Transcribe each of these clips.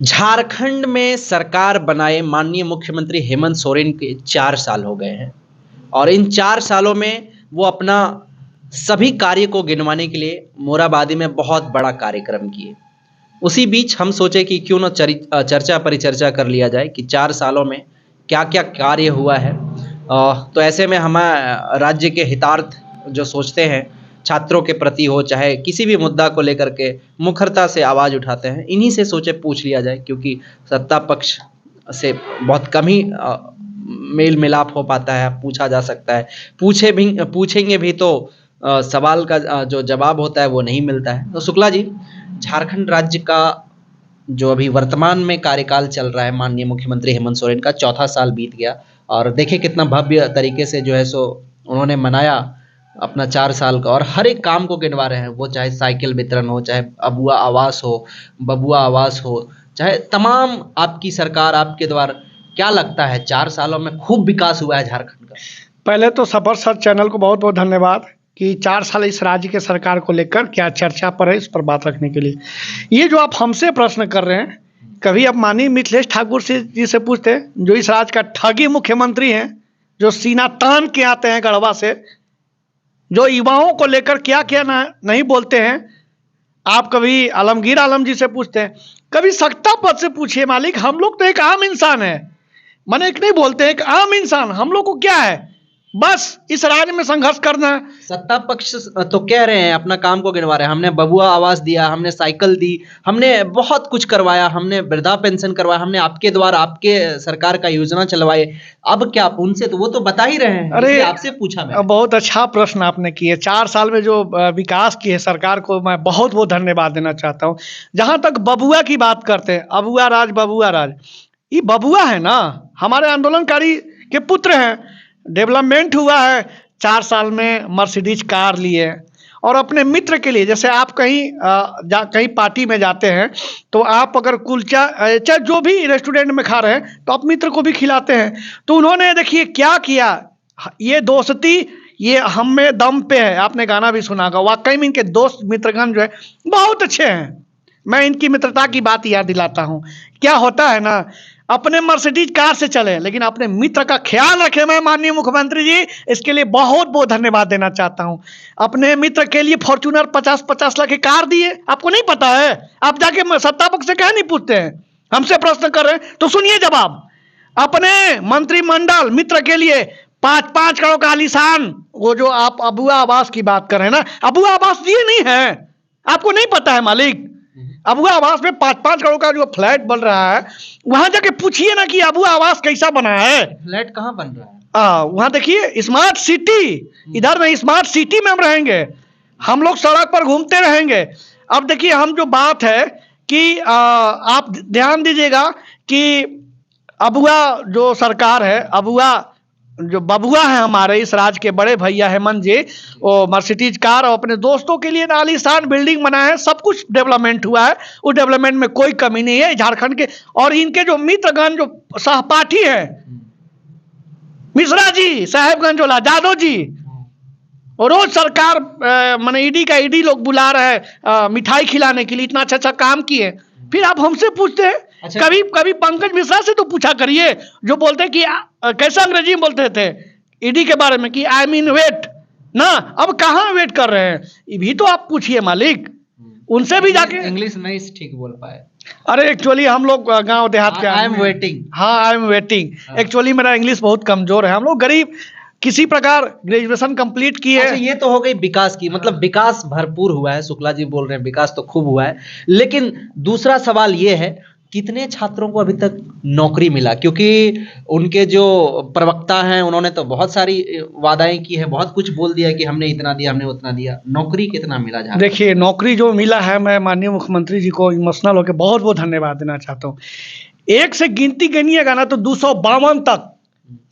झारखंड में सरकार बनाए माननीय मुख्यमंत्री हेमंत सोरेन के 4 साल हो गए हैं और इन 4 सालों में वो अपना सभी कार्य को गिनवाने के लिए मोराबादी में बहुत बड़ा कार्यक्रम किए। उसी बीच हम सोचे कि क्यों ना चर्चा परिचर्चा कर लिया जाए कि 4 सालों में क्या-क्या कार्य हुआ है। तो ऐसे में हम राज्य के हितार्थ जो सोचते हैं, छात्रों के प्रति हो चाहे किसी भी मुद्दा को लेकर के मुखरता से आवाज़ उठाते हैं, इन्हीं से सोचे पूछ लिया जाए क्योंकि सत्ता पक्ष से बहुत कम ही मेल मिलाप हो पाता है, पूछा जा सकता है। पूछेंगे भी तो सवाल का जो जवाब होता है वो नहीं मिलता है। तो शुक्ला जी, झारखंड राज्य का जो अभी वर्तमान में कार्यकाल चल रहा है माननीय मुख्यमंत्री हेमंत सोरेन का 4था साल बीत गया और देखिए कितना भव्य तरीके से जो है सो उन्होंने मनाया अपना 4 साल का और हर एक काम को गिनवा रहे हैं। वो चाहे साइकिल वितरण हो, चाहे अबुआ आवास हो, बबुआ आवास हो, चाहे तमाम आपकी सरकार आपके द्वारा। क्या लगता है 4 सालों में खूब विकास हुआ है झारखंड का? पहले तो सफर सर चैनल को बहुत बहुत धन्यवाद कि 4 साल इस राज्य के सरकार को लेकर क्या चर्चा पर है, इस पर बात रखने के लिए। ये जो आप हमसे प्रश्न कर रहे हैं, कभी आप माननीय मिथिलेश ठाकुर जी से पूछते हैं, जो इस राज्य का ठगी मुख्यमंत्री हैं, जो सीना तान के आते हैं गढ़वा से, जो युवाओं को लेकर क्या क्या नहीं बोलते हैं। आप कभी आलमगीर आलम जी से पूछते हैं, कभी सत्ता पद से पूछिए मालिक। हम लोग तो एक आम इंसान है, मैंने एक नहीं बोलते, एक आम इंसान। हम लोग को क्या है, बस इस राज्य में संघर्ष करना है। सत्ता पक्ष तो कह रहे हैं अपना काम को गिनवा रहे हैं, हमने बबुआ आवास दिया, हमने साइकिल दी, हमने बहुत कुछ करवाया, हमने वृद्धा पेंशन करवाया, हमने आपके द्वारा आपके सरकार का योजना चलवाए। अब क्या उनसे तो वो तो बता ही रहे हैं। अरे आपसे पूछा मैं। बहुत अच्छा प्रश्न आपने किए। 4 साल में जो विकास की है सरकार को मैं बहुत बहुत धन्यवाद देना चाहता हूँ। जहाँ तक बबुआ की बात करते हैं, अबुआ राज बबुआ राज, ये बबुआ है ना, हमारे आंदोलनकारी के पुत्र हैं। डेवलपमेंट हुआ है 4 साल में, मर्सिडीज कार लिए और अपने मित्र के लिए। जैसे आप कहीं पार्टी में जाते हैं तो आप अगर कुलचा चाहे जो भी रेस्टोरेंट में खा रहे हैं तो आप मित्र को भी खिलाते हैं। तो उन्होंने देखिए क्या किया, ये दोस्ती ये हम में दम पे है। आपने गाना भी सुना होगा। वाकई में इनके दोस्त मित्रगण जो है बहुत अच्छे हैं। मैं इनकी मित्रता की बात याद दिलाता हूँ। क्या होता है ना, अपने मर्सिडीज कार से चले लेकिन अपने मित्र का ख्याल रखे। मैं माननीय मुख्यमंत्री जी इसके लिए बहुत बहुत धन्यवाद देना चाहता हूं। अपने मित्र के लिए फॉर्च्यूनर 50-50 लाख की कार दिए। आपको नहीं पता है? आप जाके सत्ता पक्ष से क्या नहीं पूछते हैं, हमसे प्रश्न कर रहे हैं तो सुनिए जवाब। अपने मंत्रिमंडल मित्र के लिए 5-5 करोड़ का आलीशान, वो जो आप अबुआ आवास की बात कर रहे हैं ना, अबुआ आवास दिए नहीं है। आपको नहीं पता है मालिक? अबुआ आवास में 5-5 करोड़ का जो फ्लैट बन रहा है, वहां जाके पूछिए ना कि अबुआ आवास कैसा बना है। फ्लैट कहाँ बन रहा है? वहां देखिए स्मार्ट सिटी, इधर में स्मार्ट सिटी में हम रहेंगे, हम लोग सड़क पर घूमते रहेंगे। अब देखिए हम जो बात है कि आप ध्यान दीजिएगा कि अबुआ जो सरकार है, अबुआ जो बबुआ है हमारे इस राज्य के बड़े भैया हेमंत जी, वो मर्सिडीज कार और अपने दोस्तों के लिए आलीशान बिल्डिंग बनाया है। सब कुछ डेवलपमेंट हुआ है, उस डेवलपमेंट में कोई कमी नहीं है झारखंड के। और इनके जो मित्रगण जो सहपाठी है, मिश्रा जी, साहेबगंज वाला जादव जी, और रोज सरकार माने ईडी का ईडी लोग बुला रहे हैं मिठाई खिलाने के लिए, इतना अच्छा अच्छा काम किए। फिर आप हमसे पूछते हैं। अच्छा। कभी पंकज मिश्रा से तो पूछा करिए, जो बोलते हैं कि कैसे अंग्रेजी में बोलते थे ईडी के बारे में कि आई मीन वेट ना। अब कहाँ वेट कर रहे हैं, ये भी तो आप पूछिए मालिक, उनसे भी जाके। इंग्लिश नहीं ठीक बोल पाए। अरे एक्चुअली हम लोग गांव देहात के, आई एम वेटिंग। हाँ, आई एम वेटिंग। एक्चुअली मेरा इंग्लिश बहुत कमजोर है। हम लोग गरीब, किसी प्रकार ग्रेजुएशन कंप्लीट किए। अच्छा, ये तो हो गई विकास की, मतलब विकास भरपूर हुआ है। शुक्ला जी बोल रहे हैं विकास तो खूब हुआ है, लेकिन दूसरा सवाल ये है कितने छात्रों को अभी तक नौकरी मिला? क्योंकि उनके जो प्रवक्ता हैं उन्होंने तो बहुत सारी वादाएं की है, बहुत कुछ बोल दिया कि हमने इतना दिया, हमने उतना दिया। नौकरी कितना मिला? देखिए नौकरी जो मिला है, मैं माननीय मुख्यमंत्री जी को इमोशनल होकर बहुत बहुत धन्यवाद देना चाहता हूँ। 1 से गिनती गिनिएगा ना तो 252 तक,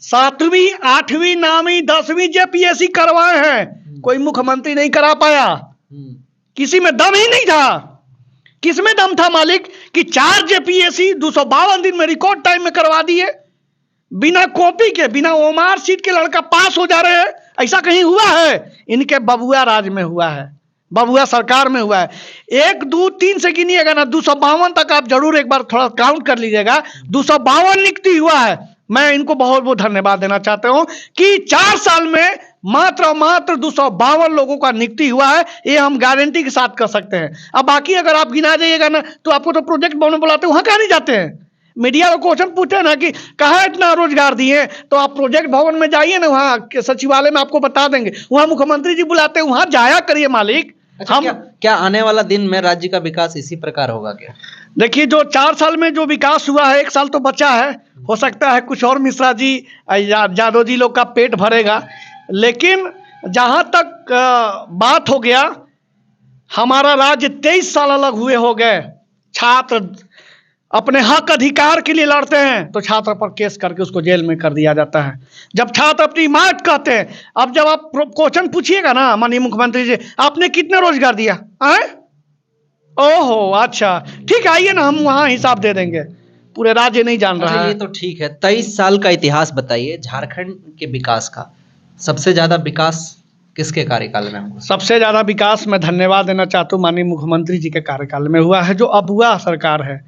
7वीं 8वीं 9वीं 10वीं जेपीएससी करवाए हैं। कोई मुख्यमंत्री नहीं करा पाया, किसी में दम ही नहीं था। किसमें दम था मालिक कि 4 जेपीएससी 252 दिन में रिकॉर्ड टाइम में करवा दिए, बिना कॉपी के, बिना ओमार सीट के लड़का पास हो जा रहे हैं। ऐसा कहीं हुआ है? इनके बबुआ राज में हुआ है। बबुआ सरकार में हुआ है। 1 2 3 से गिनिएगा ना, 252 तक आप जरूर एक बार थोड़ा काउंट कर लीजिएगा। 252 नियुक्ति हुआ है। मैं इनको बहुत बहुत धन्यवाद देना चाहता हूं कि 4 साल में मात्र और मात्र 252 लोगों का नियुक्ति हुआ है। ये हम गारंटी के साथ कर सकते हैं। अब बाकी अगर आप गिना जाइएगा ना, तो आपको तो प्रोजेक्ट भवन बुलाते हैं, वहां कहाँ नहीं जाते हैं। मीडिया को क्वेश्चन पूछे ना कि कहाँ इतना रोजगार दिए, तो आप प्रोजेक्ट भवन में जाइए ना, वहाँ सचिवालय में आपको बता देंगे। वहाँ मुख्यमंत्री जी बुलाते हैं, वहाँ जाया करिए मालिक। अच्छा, हम क्या आने वाला दिन में राज्य का विकास इसी प्रकार होगा क्या? देखिए, जो 4 साल में जो विकास हुआ है, 1 साल तो बचा है, हो सकता है कुछ और मिश्रा जी यादव जी लोग का पेट भरेगा, लेकिन जहां तक बात हो गया, हमारा राज्य 23 साल अलग हुए हो गए। छात्र अपने हक अधिकार के लिए लड़ते हैं तो छात्र पर केस करके उसको जेल में कर दिया जाता है। जब छात्र अपनी मांग कहते हैं, अब जब आप क्वेश्चन पूछिएगा ना माननीय मुख्यमंत्री जी, आपने कितने रोजगार दिया है? ओहो, अच्छा ठीक है, आइए ना, हम वहां हिसाब दे देंगे। पूरे राज्य नहीं जान रहा है। ये तो ठीक है। 23 साल का इतिहास बताइए झारखंड के विकास का। सबसे ज्यादा विकास किसके कार्यकाल में हुआ? सबसे ज्यादा विकास मैं धन्यवाद देना चाहता हूँ माननीय मुख्यमंत्री जी के कार्यकाल में हुआ है, जो अबुआ सरकार है।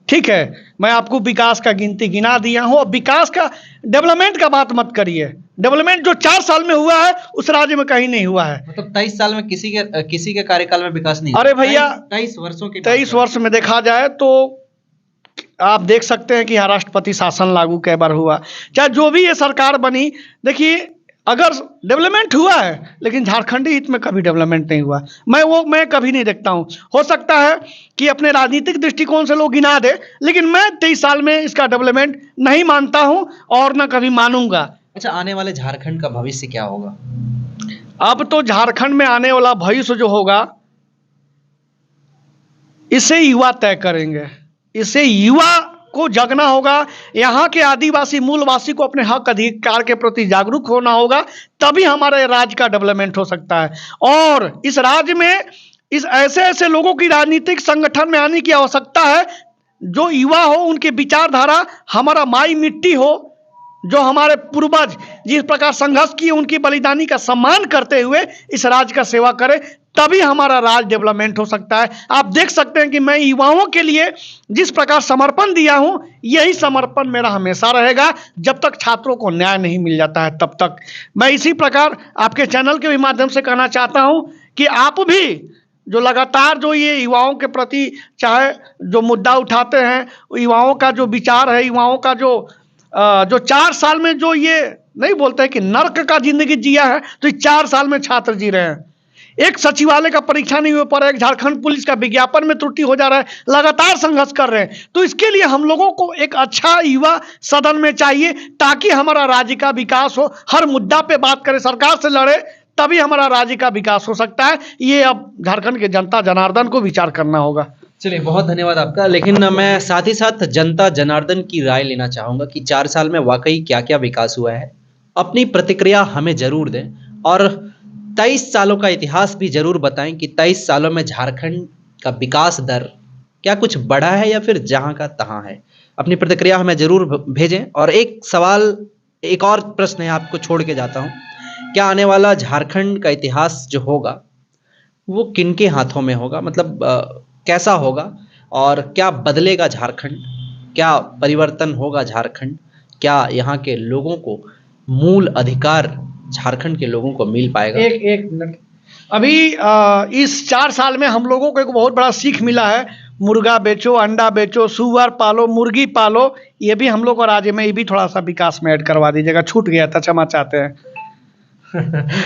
ठीक है, मैं आपको विकास का गिनती गिना दिया हूं। और विकास का, डेवलपमेंट का बात मत करिए। डेवलपमेंट जो 4 साल में हुआ है उस राज्य में कहीं नहीं हुआ है। मतलब 23 साल में किसी के कार्यकाल में विकास नहीं? अरे भैया, 23 वर्षों के 23 वर्ष में देखा जाए तो आप देख सकते हैं कि राष्ट्रपति शासन लागू कई बार हुआ, चाहे जो भी ये सरकार बनी। देखिए, अगर डेवलपमेंट हुआ है, लेकिन झारखंडी हित में कभी डेवलपमेंट नहीं हुआ। मैं कभी नहीं देखता हूं। हो सकता है कि अपने राजनीतिक दृष्टिकोण से लोग गिना दे, लेकिन मैं 23 साल में इसका डेवलपमेंट नहीं मानता हूं और न कभी मानूंगा। अच्छा, आने वाले झारखंड का भविष्य क्या होगा? अब तो झारखंड में आने वाला भविष्य जो होगा, इसे युवा तय करेंगे। इसे युवा को जगना होगा। यहाँ के आदिवासी मूलवासी को अपने हक अधिकार के प्रति जागरूक होना होगा, तभी हमारे राज्य का डेवलपमेंट हो सकता है। और इस राज्य में इस ऐसे लोगों की राजनीतिक संगठन में आने की आवश्यकता है, जो युवा हो, उनके विचारधारा हमारा माई मिट्टी हो, जो हमारे पूर्वज जिस प्रकार संघर्ष किए, उनकी बलिदानी का सम्मान करते हुए इस राज्य का सेवा करें, तभी हमारा राज्य डेवलपमेंट हो सकता है। आप देख सकते हैं कि मैं युवाओं के लिए जिस प्रकार समर्पण दिया हूं, यही समर्पण मेरा हमेशा रहेगा जब तक छात्रों को न्याय नहीं मिल जाता है। तब तक मैं इसी प्रकार आपके चैनल के भी माध्यम से कहना चाहता हूं कि आप भी जो लगातार जो ये युवाओं के प्रति चाहे जो मुद्दा उठाते हैं, युवाओं का जो विचार है, युवाओं का जो 4 साल में जो ये नहीं बोलते हैं कि नर्क का जिंदगी जिया है, तो 4 साल में छात्र जी रहे हैं। एक सचिवालय का परीक्षा नहीं हो पा रहा है, एक झारखंड पुलिस का विज्ञापन में त्रुटि हो जा रहा है, लगातार संघर्ष कर रहे हैं। तो इसके लिए हम लोगों को एक अच्छा युवा सदन में चाहिए, ताकि हमारा राज्य का विकास हो। हर मुद्दा पे बात करें, सरकार से लड़े, तभी हमारा राज्य का विकास हो सकता है। ये अब झारखंड के जनता जनार्दन को विचार करना होगा। चलिए, बहुत धन्यवाद आपका। लेकिन मैं साथ ही साथ जनता जनार्दन की राय लेना चाहूँगा कि 4 साल में वाकई क्या क्या विकास हुआ है। अपनी प्रतिक्रिया हमें जरूर दें और 23 सालों का इतिहास भी जरूर बताएं कि 23 सालों में झारखंड का विकास दर क्या कुछ बढ़ा है या फिर जहां का तहां है। अपनी प्रतिक्रिया हमें जरूर भेजें। और एक और प्रश्न है, आपको छोड़ के जाता हूं, क्या आने वाला झारखंड का इतिहास जो होगा वो किनके हाथों में होगा? मतलब कैसा होगा और क्या बदलेगा झारखंड? क्या परिवर्तन होगा झारखंड? क्या यहाँ के लोगों को मूल अधिकार झारखंड के लोगों को मिल पाएगा? एक मिनट, अभी इस 4 साल में हम लोगों को एक बहुत बड़ा सीख मिला है। मुर्गा बेचो, अंडा बेचो, सुअर पालो, मुर्गी पालो, ये भी हम लोग को राज्य में ये भी थोड़ा सा विकास में ऐड करवा दीजिएगा। छूट गया था, क्षमा चाहते हैं।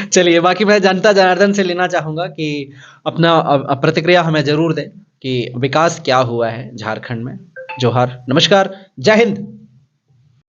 चलिए, बाकी मैं जनता जनार्दन से लेना चाहूँगा कि अपना प्रतिक्रिया हमें जरूर दें कि विकास क्या हुआ है झारखंड में। जोहार, नमस्कार, जय हिंद।